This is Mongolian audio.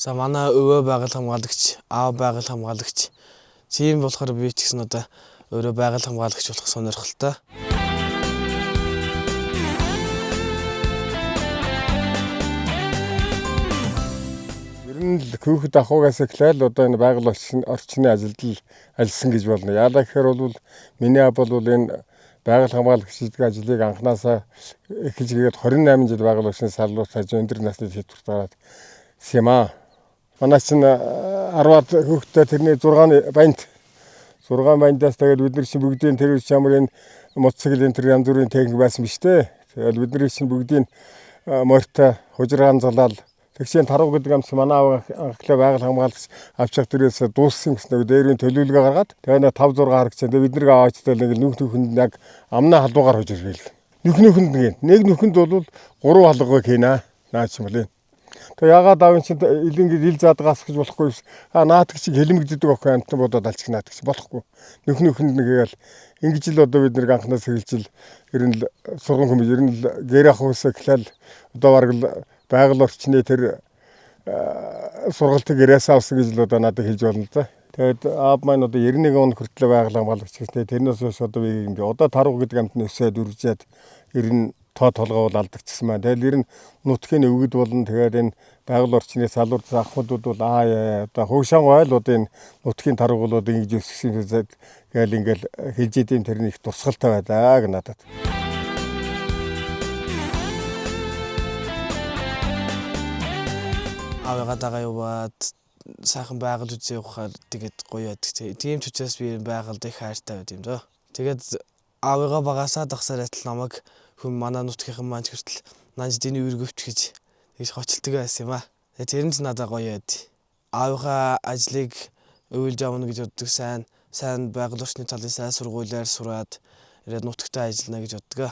За манай өвөө байгаль хамгаалагч, аав байгаль хамгаалагч. Тийм болохоор би ч гэсэн одоо өөрөө байгаль хамгаалагч болох сонирхолтой. Ер нь л хүүхэд ахуйгаас эхлээл одоо энэ байгаль орчны ажилд л ажилласан гэж болно. Яагаад гэхээр бол миний аав бол энэ байгаль хамгаалагч ажлыг анханасаа эхэлж гээд 28 жил байгаль орчны салбарт өндөр насны хэлбэрт гараад ирсэн юм аа. Манай чинь 10-аад хүүхэдтэй тэрний 6 баяндаас тэгээд бид нар чинь бүгдийн тэр чамрын мотоциклийн тэр янз бүрийн техник байсан биз дээ. Тэгээд бид нар чинь бүгдийн морьтой хужраан залаад тэгшийн таруу гэдэг амс манай аав анхлаа байгаль хамгаалагч авчих дээрээс дууссан гэсэн нэг дээрийн төлөвлөгөө гаргаад тэгээд 5-6 харагчаа бид нэг аваачтай нэг нүхэнд яг амнаа халуугаар хожиж ирлээ. Нүхэнд нэг нүхэнд бол 3 халуугаа хийнэ. Наач юм лээ. Тэг ягаад аав чинь илэнгээд ил заадгаас гэж болохгүй. Наадах чиг хэлмэгддэг охин амтан бодоод алчих наадах чи болохгүй. Нүхэнд нэгээл ингэж л одоо бид нэг анхнаас хэлжил ер нь сургууль хүмүүс ер нь гэр ахуйс эхлээл одоо бараг л байгаль орчны тэр сургалтыг гэрээс авсан гэж л одоо надад хэлж байна л да. Тэгээд аав маань одоо 91 он хүртэл байгаль хамгаалагч гэсэн. Тэрнээс хойш одоо би ингээ одоо таруу гэдэг амтны өсөөд үржээд ер нь тоо толгоо бол алдагдчихсан байна. Тэгэл ер нь нутгийн өвгөд болон тэгээд энэ байгаль орчны салбарт ахмадууд бол одоо хөвшин ойл одоо энэ нутгийн таруугуулууд ингэж өссөн гээл ингээл хэлж идэм тэрний их тусгалтай байлаа гэ надад. Аавыгаа дагаа яваад сайхан байгаль үзээ явахаар тэгээд гоё байдаг. Тийм ч учраас би байгальд их хайртай байд юм дөө. Тэгээд аавыгаа багасаа дагсаар адил намайг хүн манай нутгийнхан маань хүртэл нанж дины үргөвч гэж тэгж хочилдог байсан юм аа. Тэгээд тэр нь ч надад гоё байд. Аавынхаа ажлыг өвлж авна гэж боддог сайн байгаль орчны талын сайн сургуулиар сураад ирээд нутагтаа ажиллана гэж боддог.